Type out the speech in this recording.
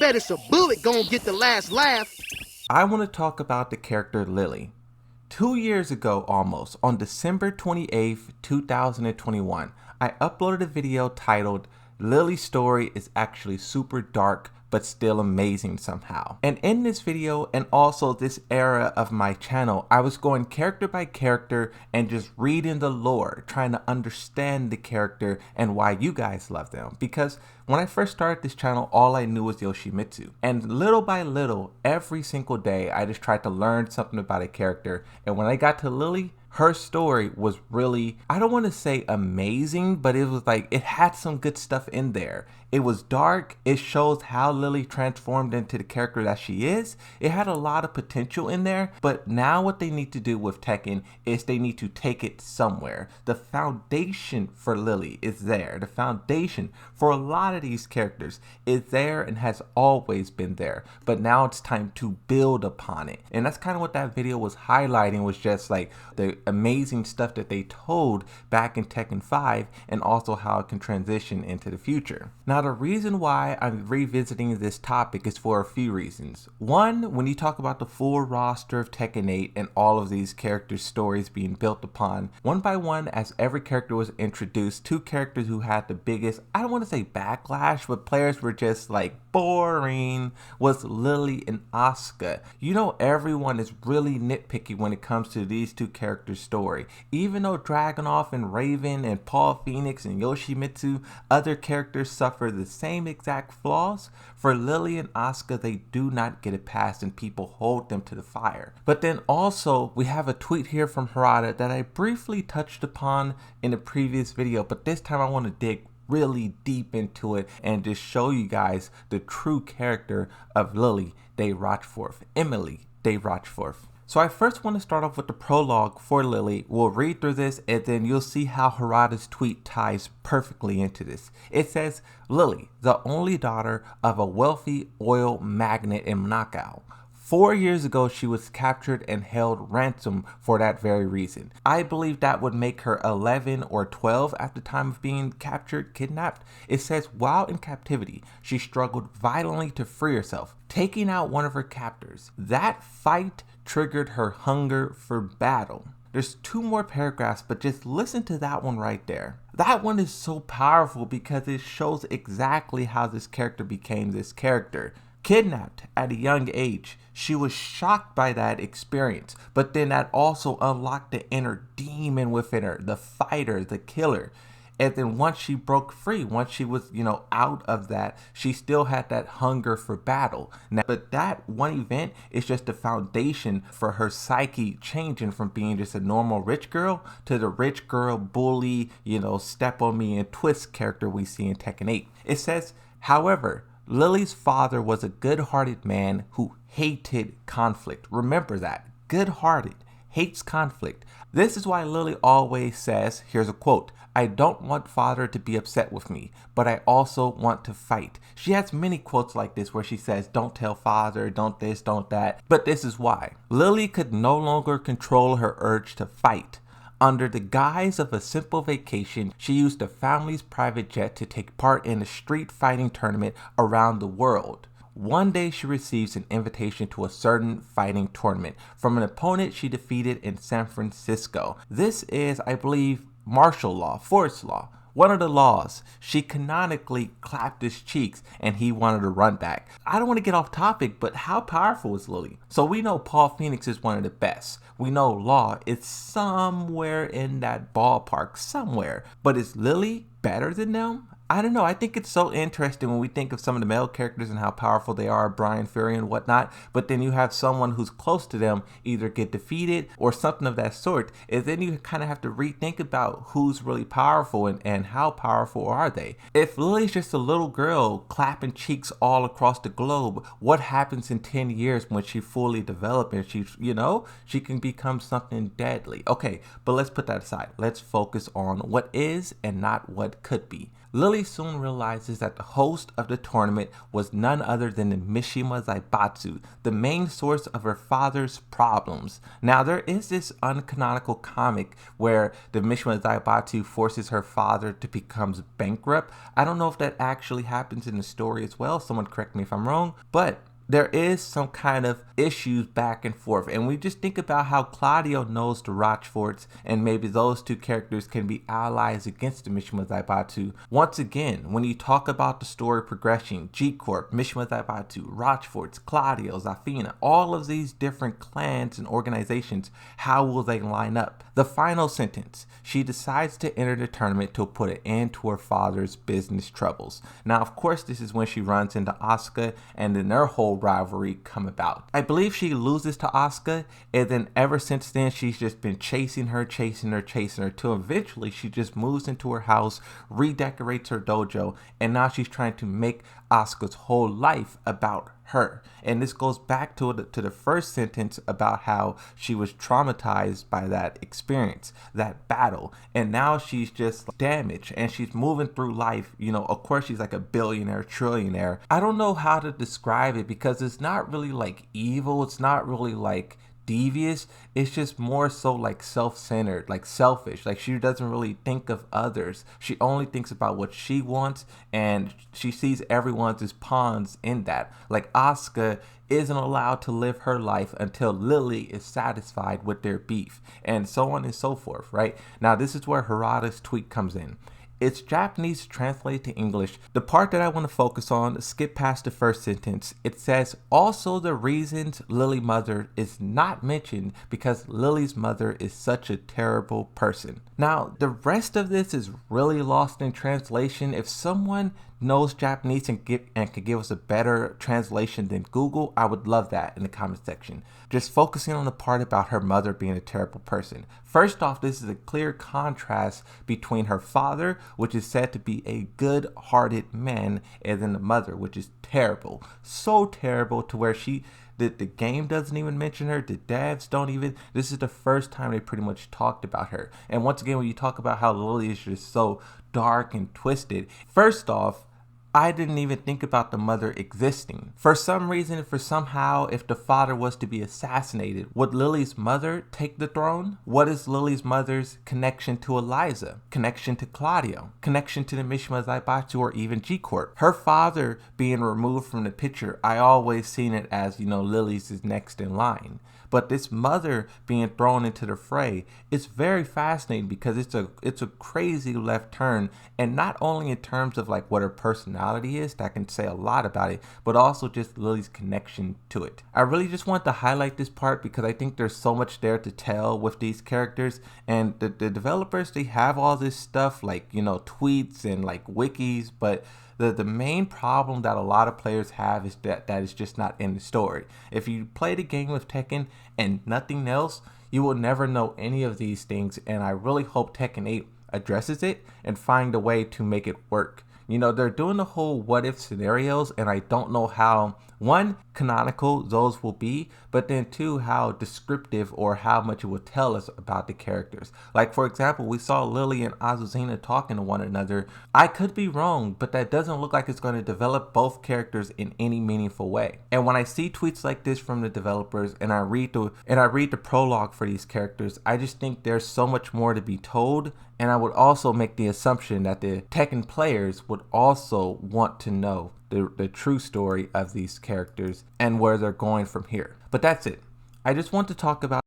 bet it's a bullet gonna get the last laugh. I want to talk about the character Lily. 2 years ago almost, on December 28th, 2021, I uploaded a video titled Lily's story is actually super dark but still amazing somehow. And in this video and also this era of my channel, I was going character by character and just reading the lore, trying to understand the character and why you guys love them. Because when I first started this channel, all I knew was Yoshimitsu. And little by little, every single day, I just tried to learn something about a character. And when I got to Lily, her story was really, I don't want to say amazing, but it was like, it had some good stuff in there. It was dark. It shows how Lily transformed into the character that she is. It had a lot of potential in there, but now what they need to do with Tekken is they need to take it somewhere. The foundation for Lily is there. The foundation for a lot of these characters is there and has always been there, but now it's time to build upon it. And that's kind of what that video was highlighting, was just like the amazing stuff that they told back in Tekken 5 and also how it can transition into the future. Now, the reason why I'm revisiting this topic is for a few reasons. One, when you talk about the full roster of Tekken 8 and all of these characters' stories being built upon, one by one, as every character was introduced, two characters who had the biggest, I don't want to say backlash, but players were just like boring, was Lily and Asuka. You know, everyone is really nitpicky when it comes to these two characters' story. Even though Dragunov and Raven and Paul Phoenix and Yoshimitsu, other characters suffer the same exact flaws, for Lily and Asuka, they do not get it past and people hold them to the fire. But then also, we have a tweet here from Harada that I briefly touched upon in a previous video, but this time I want to dig really deep into it and just show you guys the true character of Lily de Rochefort, Emily de Rochefort. So I first want to start off with the prologue for Lily. We'll read through this and then you'll see how Harada's tweet ties perfectly into this. It says, Lily, the only daughter of a wealthy oil magnate in Moscow. 4 years ago, she was captured and held ransom for that very reason. I believe that would make her 11 or 12 at the time of being captured, kidnapped. It says, while in captivity, she struggled violently to free herself, taking out one of her captors. That fight triggered her hunger for battle. There's two more paragraphs, but just listen to that one right there. That one is so powerful because it shows exactly how this character became this character. Kidnapped at a young age, she was shocked by that experience, but then that also unlocked the inner demon within her, the fighter, the killer. And then once she broke free, once she was, out of that, she still had that hunger for battle. Now, but that one event is just the foundation for her psyche changing from being just a normal rich girl to the rich girl bully, step on me and twist character we see in Tekken 8. It says, however, Lily's father was a good-hearted man who hated conflict. Remember that. Good-hearted. Hates conflict. This is why Lily always says, here's a quote, I don't want father to be upset with me, but I also want to fight. She has many quotes like this where she says, don't tell father, don't this, don't that. But this is why. Lily could no longer control her urge to fight. Under the guise of a simple vacation, she used the family's private jet to take part in a street fighting tournament around the world. One day she receives an invitation to a certain fighting tournament from an opponent she defeated in San Francisco. This is, I believe, martial law, forest law. One of the laws, she canonically clapped his cheeks and he wanted to run back. I don't want to get off topic, but how powerful is Lily? So we know Paul Phoenix is one of the best. We know Law is somewhere in that ballpark, somewhere. But is Lily better than them? I don't know. I think it's so interesting when we think of some of the male characters and how powerful they are, Brian Fury and whatnot, but then you have someone who's close to them either get defeated or something of that sort, and then you kind of have to rethink about who's really powerful and how powerful are they. If Lily's just a little girl clapping cheeks all across the globe, what happens in 10 years when she fully develops and she can become something deadly? Okay, but let's put that aside. Let's focus on what is and not what could be. Lily soon realizes that the host of the tournament was none other than the Mishima Zaibatsu, the main source of her father's problems. Now, there is this uncanonical comic where the Mishima Zaibatsu forces her father to become bankrupt. I don't know if that actually happens in the story as well. Someone correct me if I'm wrong, but there is some kind of issues back and forth, and we just think about how Claudio knows the Rocheforts, and maybe those two characters can be allies against the Mishima Zaibatsu. Once again, when you talk about the story progression, G-Corp, Mishima Zaibatsu, Rocheforts, Claudio, Zafina, all of these different clans and organizations, how will they line up? The final sentence: she decides to enter the tournament to put an end to her father's business troubles. Now, of course, this is when she runs into Asuka, and then their whole rivalry come about. I believe she loses to Asuka, and then ever since then she's just been chasing her till eventually she just moves into her house, redecorates her dojo, and now she's trying to make Asuka's whole life about her. And this goes back to the first sentence about how she was traumatized by that experience, that battle, and now she's just damaged and she's moving through life. You know, of course she's like a billionaire, trillionaire. I don't know how to describe it because it's not really like evil, it's not really like devious, it's just more so like self-centered, like selfish. Like she doesn't really think of others, she only thinks about what she wants, and she sees everyone as pawns in that. Like Asuka isn't allowed to live her life until Lily is satisfied with their beef, and so on and so forth, right? Now this is where Harada's tweet comes in. It's Japanese translated to English. The part that I want to focus on, skip past the first sentence. It says, also the reasons Lily's mother is not mentioned because Lily's mother is such a terrible person. Now, the rest of this is really lost in translation. If someone knows Japanese and could give us a better translation than Google, I would love that in the comment section. Just focusing on the part about her mother being a terrible person. First off, this is a clear contrast between her father, which is said to be a good-hearted man, and then the mother, which is terrible. So terrible to where the game doesn't even mention her, the devs don't even. This is the first time they pretty much talked about her. And once again, when you talk about how Lily is just so dark and twisted, first off, I didn't even think about the mother existing. For some reason, somehow, if the father was to be assassinated, would Lily's mother take the throne? What is Lily's mother's connection to Eliza? Connection to Claudio? Connection to the Mishima Zaibatsu or even G-Corp? Her father being removed from the picture, I always seen it as, you know, Lily's is next in line. But this mother being thrown into the fray is very fascinating because it's a crazy left turn, and not only in terms of like what her personality is, that can say a lot about it, but also just Lily's connection to it. I really just want to highlight this part because I think there's so much there to tell with these characters, and the developers, they have all this stuff like, you know, tweets and like wikis, but the main problem that a lot of players have is that is just not in the story. If you play the game with Tekken and nothing else, you will never know any of these things, and I really hope Tekken 8 addresses it and find a way to make it work. You know, they're doing the whole what if scenarios, and I don't know how, one, canonical those will be, but then two, how descriptive or how much it will tell us about the characters. Like, for example, we saw Lily and Azuzina talking to one another. I could be wrong, but that doesn't look like it's going to develop both characters in any meaningful way. And when I see tweets like this from the developers, and I read the prologue for these characters, I just think there's so much more to be told. And I would also make the assumption that the Tekken players would also want to know the true story of these characters and where they're going from here. But that's it. I just want to talk about